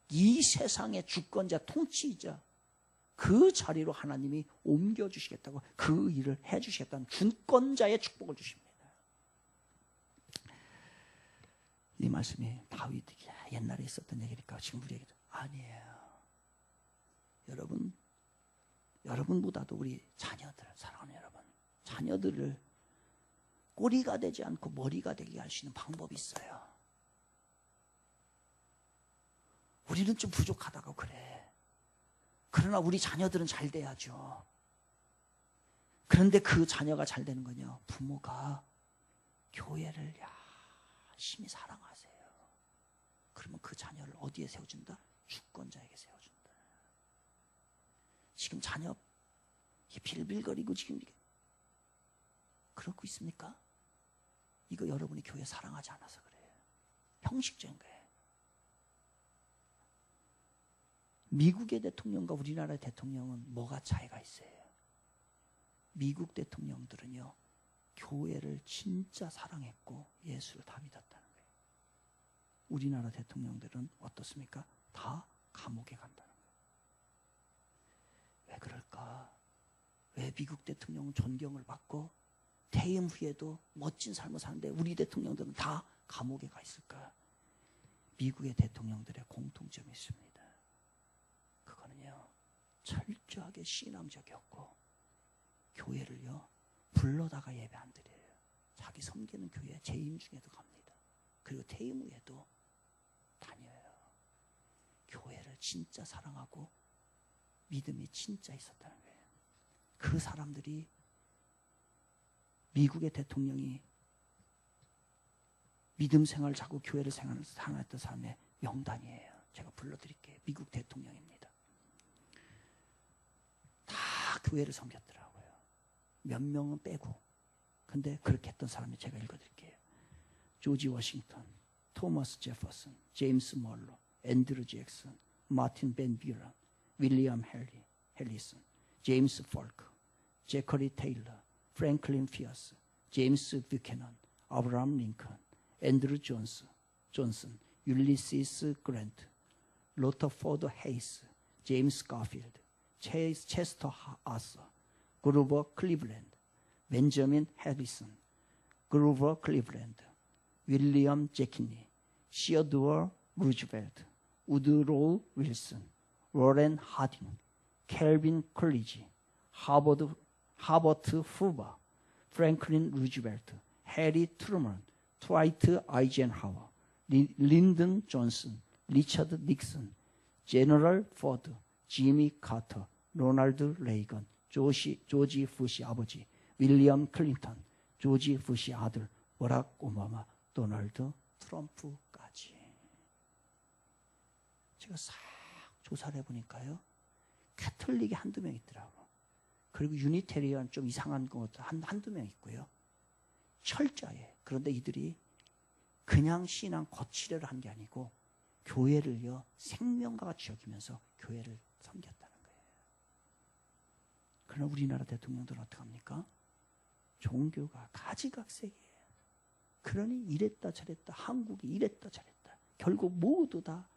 이 세상의 주권자, 통치자, 그 자리로 하나님이 옮겨주시겠다고, 그 일을 해주시겠다는 주권자의 축복을 주십니다. 이 말씀이 다윗이 옛날에 있었던 얘기니까 지금 우리에게도 아니에요. 여러분보다도 우리 자녀들, 사랑하는 여러분, 자녀들을 꼬리가 되지 않고 머리가 되게 할 수 있는 방법이 있어요. 우리는 좀 부족하다고 그래. 그러나 우리 자녀들은 잘 돼야죠. 그런데 그 자녀가 잘 되는 건요, 부모가 교회를 열심히 사랑하세요. 그러면 그 자녀를 어디에 세워준다? 주권자에게 세워준다. 지금 자녀 빌빌거리고 지금 그러고 있습니까? 이거 여러분이 교회 사랑하지 않아서 그래요. 형식적인 거예요. 미국의 대통령과 우리나라의 대통령은 뭐가 차이가 있어요? 미국 대통령들은요, 교회를 진짜 사랑했고 예수를 다 믿었다는 거예요. 우리나라 대통령들은 어떻습니까? 다 감옥에 간다는 거예요. 왜 그럴까? 왜 미국 대통령은 존경을 받고 퇴임 후에도 멋진 삶을 사는데 우리 대통령들은 다 감옥에 가 있을까? 미국의 대통령들의 공통점이 있습니다. 그거는요, 철저하게 신앙적이었고 교회를요 불러다가 예배 안 드려요. 자기 섬기는 교회 재임 중에도 갑니다. 그리고 퇴임 후에도 다녀요. 교회를 진짜 사랑하고 믿음이 진짜 있었다는 거예요. 그 사람들이 미국의 대통령이 믿음 생활을 자고 교회를 사랑했던 사람의 명단이에요. 제가 불러드릴게요. 미국 대통령입니다. 다 교회를 섬겼더라고요. 몇 명은 빼고. 근데 그렇게 했던 사람이 제가 읽어드릴게요. 조지 워싱턴, 토머스 제퍼슨, 제임스 멀로, 앤드루 잭슨, 마틴 벤 뷰런, 윌리엄 헬리슨, 제임스 폴크, 제커리 테일러, 프랭클린 피어스, 제임스 뷰캐넌, 아브라함 링컨, 앤드루 존슨, 율리시스 그랜트, 로터포드 헤이스, 제임스 가필드, 체스터 아서, 그루버 클리블랜드, 벤저민 해리슨, 그루버 클리블랜드, 윌리엄 제키니, 시어두어 루즈벨트, 우드로우 윌슨, 로렌 하딩, 켈빈 콜리지, 하버트 후버, 프랭클린 루즈벨트, 해리 트루먼, 트와이트 아이젠하워, 린든 존슨, 리처드 닉슨, 제너럴 포드, 지미 카터, 로널드 레이건, 조지 부시 아버지, 윌리엄 클린턴, 조지 부시 아들, 버락 오바마, 도널드 트럼프까지. 제가 싹 조사를 해보니까요, 캐톨릭이 한두 명 있더라고요. 그리고 유니테리언 좀 이상한 것도 한두 명 있고요. 철저해. 그런데 이들이 그냥 신앙 거치려를 한 게 아니고 교회를요 생명과 같이 여기면서 교회를 섬겼다는 거예요. 그러나 우리나라 대통령들은 어떻게 합니까? 종교가 가지각색이에요. 그러니 이랬다 저랬다, 한국이 이랬다 저랬다, 결국 모두 다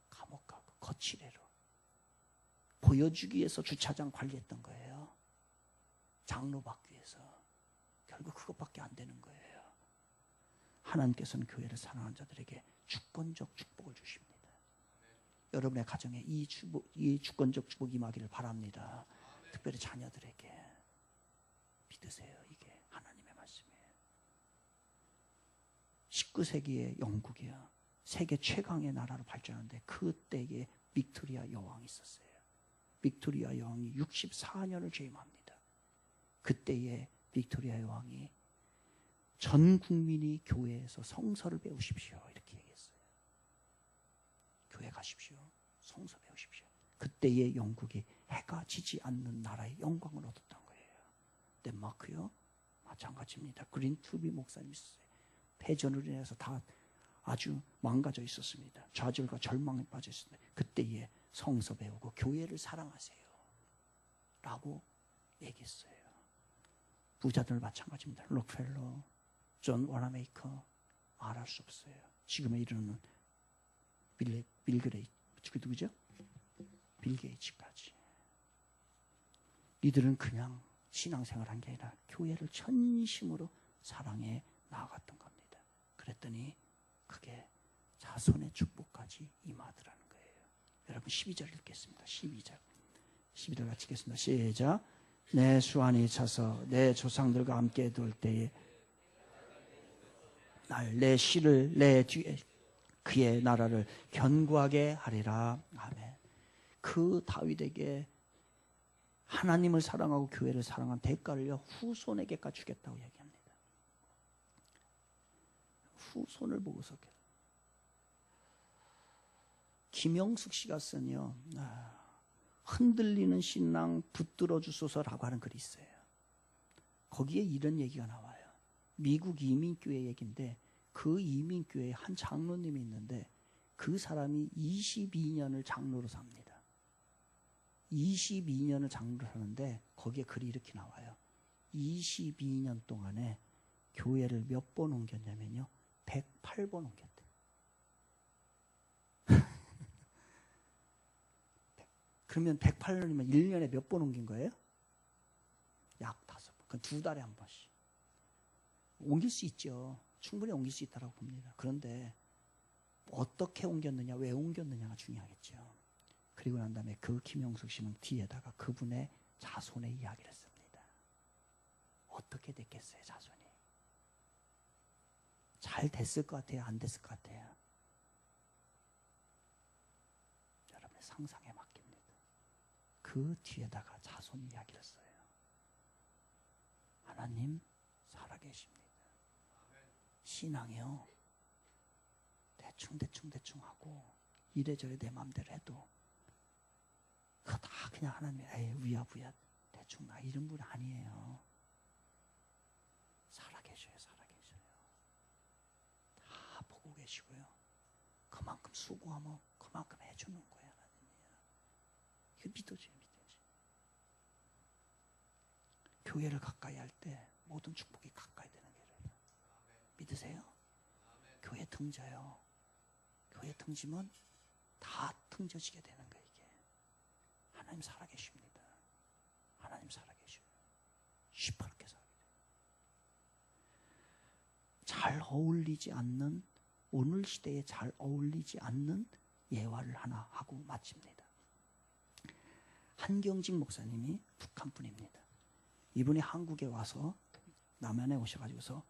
감옥 가고 거치래로 보여주기 위해서 주차장 관리했던 거예요. 장로 받기 위해서. 결국 그것밖에 안 되는 거예요. 하나님께서는 교회를 사랑하는 자들에게 주권적 축복을 주십니다. 여러분의 가정에 이 주권적 축복이 임하기를 바랍니다. 특별히 자녀들에게. 믿으세요. 이게 하나님의 말씀이에요. 19세기의 영국이요, 세계 최강의 나라로 발전하는데 그때에 빅토리아 여왕이 있었어요. 빅토리아 여왕이 64년을 재임합니다. 그때에 빅토리아 여왕이 전 국민이 교회에서 성서를 배우십시오 이렇게 얘기했어요. 교회 가십시오. 성서 배우십시오. 그때의 영국이 해가 지지 않는 나라의 영광을 얻었던 거예요. 덴마크요 마찬가지입니다. 그린 투비 목사님이 있었어요. 패전으로 인해서 다 아주 망가져 있었습니다. 좌절과 절망에 빠져 있었는데 그때에 성서 배우고 교회를 사랑하세요 라고 얘기했어요. 부자들 마찬가지입니다. 록펠러, 존 워나메이커 말할 수 없어요. 지금에 이르는 빌 그레이트, 누구죠? 빌 게이츠까지. 이들은 그냥 신앙생활 한 게 아니라 교회를 전심으로 사랑해 나아갔던 겁니다. 그랬더니 그게 자손의 축복까지 임하더라는 거예요. 여러분 12절 읽겠습니다. 12절 같이 읽겠습니다. 시작. 내 수완이 차서 내 조상들과 함께 둘 때에 내 씨를 내 뒤에 그의 나라를 견고하게 하리라. 아멘. 그 다윗에게 하나님을 사랑하고 교회를 사랑한 대가를요 후손에게까지 주겠다고 얘기합니다. 후손을 보고서 김영숙 씨가 쓴요 흔들리는 신랑 붙들어 주소서라고 하는 글이 있어요. 거기에 이런 얘기가 나와요. 미국 이민교회 얘기인데 그 이민교회에 한 장로님이 있는데 그 사람이 22년을 장로로 삽니다. 22년을 장로를 하는데 거기에 글이 이렇게 나와요. 22년 동안에 교회를 몇 번 옮겼냐면요 108번 옮겼대요. 그러면 108년이면 1년에 몇 번 옮긴 거예요? 약 5번. 그건 2달에 한 번씩. 옮길 수 있죠. 충분히 옮길 수 있다고 봅니다. 그런데 어떻게 옮겼느냐, 왜 옮겼느냐가 중요하겠죠. 그리고 난 다음에 그 김영숙 씨는 뒤에다가 그분의 자손의 이야기를 했습니다. 어떻게 됐겠어요, 자손이? 잘 됐을 것 같아요, 안 됐을 것 같아요? 여러분의 상상에 맡깁니다. 그 뒤에다가 자손 이야기를 써요. 하나님 살아계십니다. 신앙이요 대충 하고 이래저래 내 마음대로 해도 그거 다 그냥 하나님 위야부야 대충 나 이런 분 아니에요. 살아계셔요. 다 보고 계시고요. 그만큼 수고하면 그만큼 해주는 거예요. 하나님이요. 이거 믿어져요. 교회를 가까이 할 때 모든 축복이 가까이 되는 거예요. 믿으세요? 교회 등져요. 교회 등지면 다 등져지게 되는 거예요. 이게 하나님 살아계십니다. 하나님 살아계셔요. 시퍼렇게 살아계세요. 잘 어울리지 않는, 오늘 시대에 잘 어울리지 않는 예화를 하나 하고 마칩니다. 한경직 목사님이 북한 분입니다. 이분이 한국에 와서 남한에 오셔가지고서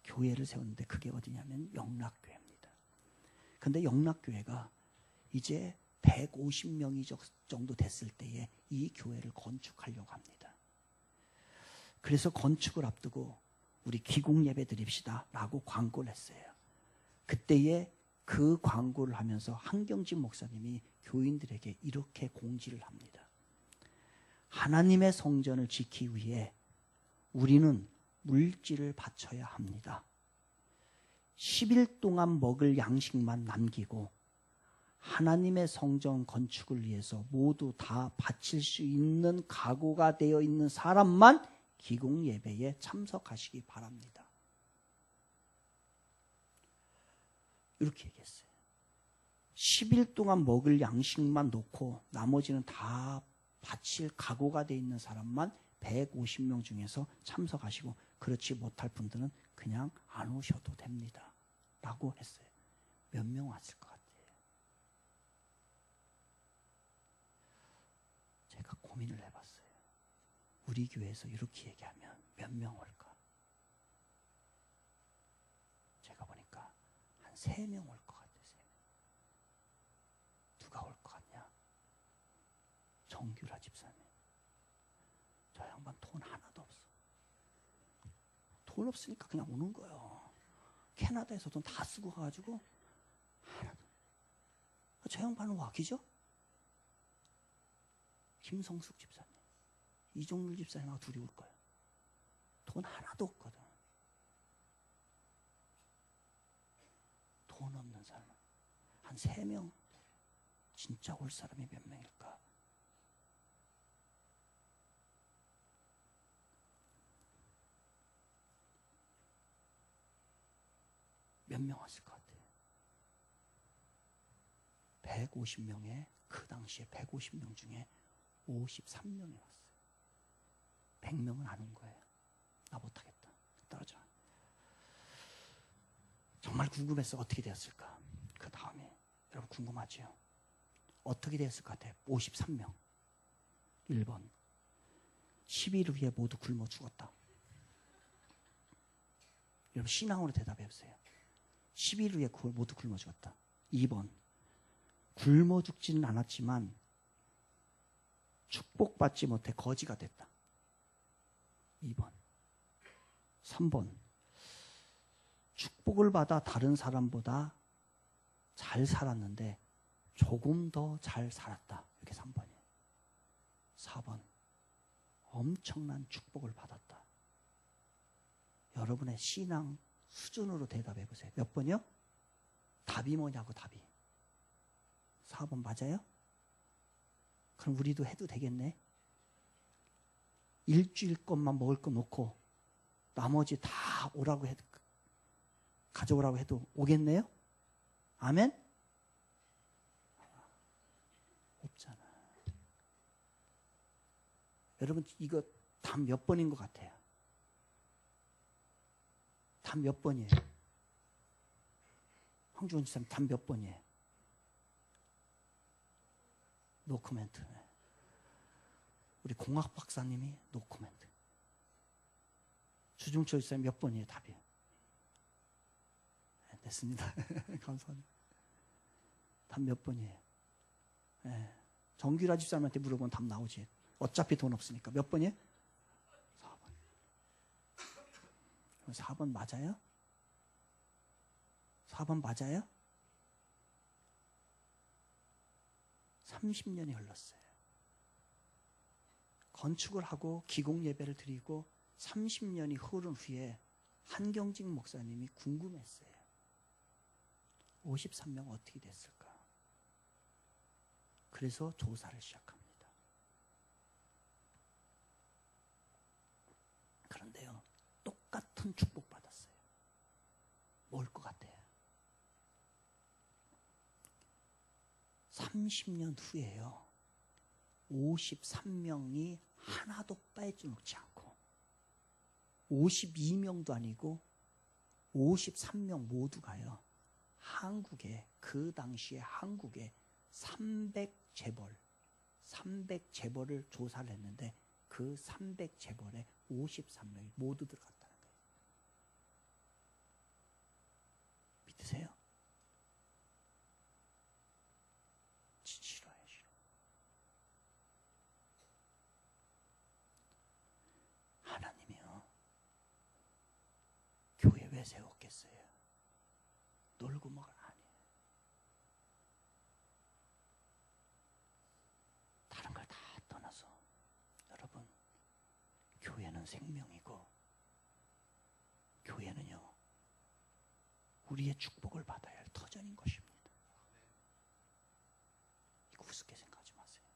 교회를 세웠는데 그게 어디냐면 영락교회입니다. 근데 영락교회가 이제 150명이 정도 됐을 때에 이 교회를 건축하려고 합니다. 그래서 건축을 앞두고 우리 기공 예배 드립시다 라고 광고를 했어요. 그때에 그 광고를 하면서 한경직 목사님이 교인들에게 이렇게 공지를 합니다. 하나님의 성전을 지키기 위해 우리는 물질을 바쳐야 합니다. 10일 동안 먹을 양식만 남기고 하나님의 성전 건축을 위해서 모두 다 바칠 수 있는 각오가 되어 있는 사람만 기공 예배에 참석하시기 바랍니다. 이렇게 얘기했어요. 10일 동안 먹을 양식만 놓고 나머지는 다 바칠 각오가 되어 있는 사람만 150명 중에서 참석하시고 그렇지 못할 분들은 그냥 안 오셔도 됩니다. 라고 했어요. 몇 명 왔을 것 같아요? 제가 고민을 해봤어요. 우리 교회에서 이렇게 얘기하면 몇 명 올까? 제가 보니까 한 3명 올 것 같아요. 3명. 누가 올 것 같냐? 정규라 집사님. 저 양반 돈 하나도 없어. 돈 없으니까 그냥 오는 거예요. 캐나다에서 돈 다 쓰고 가가지고 하나도. 저 양반은 와기죠? 김성숙 집사님, 이종률 집사님하고 둘이 올 거예요. 돈 하나도 없거든. 돈 없는 사람 한 3명. 진짜 올 사람이 몇 명일까? 몇 명 왔을 것 같아요? 150명에 그 당시에 150명 중에 53명이 왔어요. 100명은 안 온 거예요. 나 못하겠다. 떨어져. 정말 궁금했어. 어떻게 되었을까? 그 다음에 여러분 궁금하죠? 어떻게 되었을 것 같아요? 53명. 1번 10일 후에 모두 굶어 죽었다. 여러분 신앙으로 대답해 보세요. 10일 후에 모두 굶어 죽었다. 2번 굶어 죽지는 않았지만 축복받지 못해 거지가 됐다. 2번 3번 축복을 받아 다른 사람보다 잘 살았는데 조금 더 잘 살았다. 이게 3번이에요. 4번 엄청난 축복을 받았다. 여러분의 신앙 수준으로 대답해 보세요. 몇 번이요? 답이 뭐냐고. 답이 4번 맞아요? 그럼 우리도 해도 되겠네. 일주일 것만 먹을 거 놓고 나머지 다 오라고 해도, 가져오라고 해도 오겠네요? 아멘? 없잖아. 여러분 이거 답 몇 번인 것 같아요? 답 몇 번이에요? 황주원 지사님 답 몇 번이에요? 노코멘트. 우리 공학 박사님이 노코멘트. 주중철 지사님 몇 번이에요? 답이? 네, 됐습니다. 감사합니다. 답 몇 번이에요? 네. 정규라 집사님한테 물어보면 답 나오지. 어차피 돈 없으니까. 몇 번이에요? 4번. 4번 맞아요? 4번 맞아요? 30년이 흘렀어요. 건축을 하고 기공 예배를 드리고 30년이 흐른 후에 한경직 목사님이 궁금했어요. 53명 어떻게 됐을까? 그래서 조사를 시작합니다. 그런데요, 똑같은 축복 받았어요. 뭘 것 같아요? 30년 후에요, 53명이 하나도 빠져놓지 않고 52명도 아니고 53명 모두가요, 한국에, 그 당시에 한국에 300재벌을 조사를 했는데 그 300재벌에 53명이 모두 들어갔다는 거예요. 믿으세요? 싫어요, 싫어. 하나님이요, 교회 왜 세웠겠어요? 놀고 먹을 아니에요. 다른 걸 다 떠나서 여러분, 교회는 생명이고 교회는요, 우리의 축복을 받아야 할 터전인 것입니다. 이거 우습게 생각하지 마세요.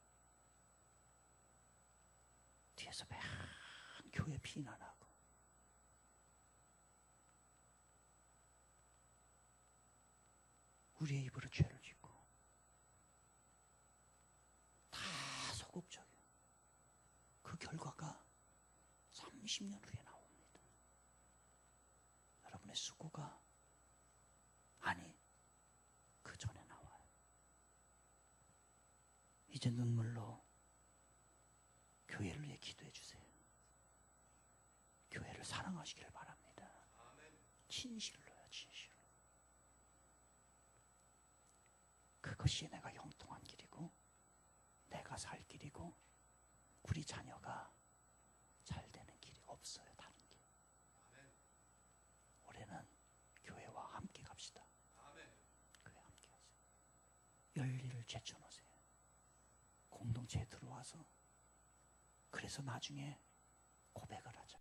뒤에서 맨 교회 비난하고 우리의 입으로 죄를 짓고 다 소극적이에요. 그 결과가 30년 후에 나옵니다. 여러분의 수고가, 아니, 그 전에 나와요. 이제 눈물로 교회를 위해 기도해 주세요. 교회를 사랑하시기를 바랍니다. 진실로요, 진실로. 그것이 내가 형통한 길이고 내가 살 길이고 우리 자녀가 잘 되는 길이 없어요. 다른 길. 올해는 교회와 함께 갑시다. 교회 함께 가세요. 열일을 제쳐놓으세요. 공동체에 들어와서 그래서 나중에 고백을 하자.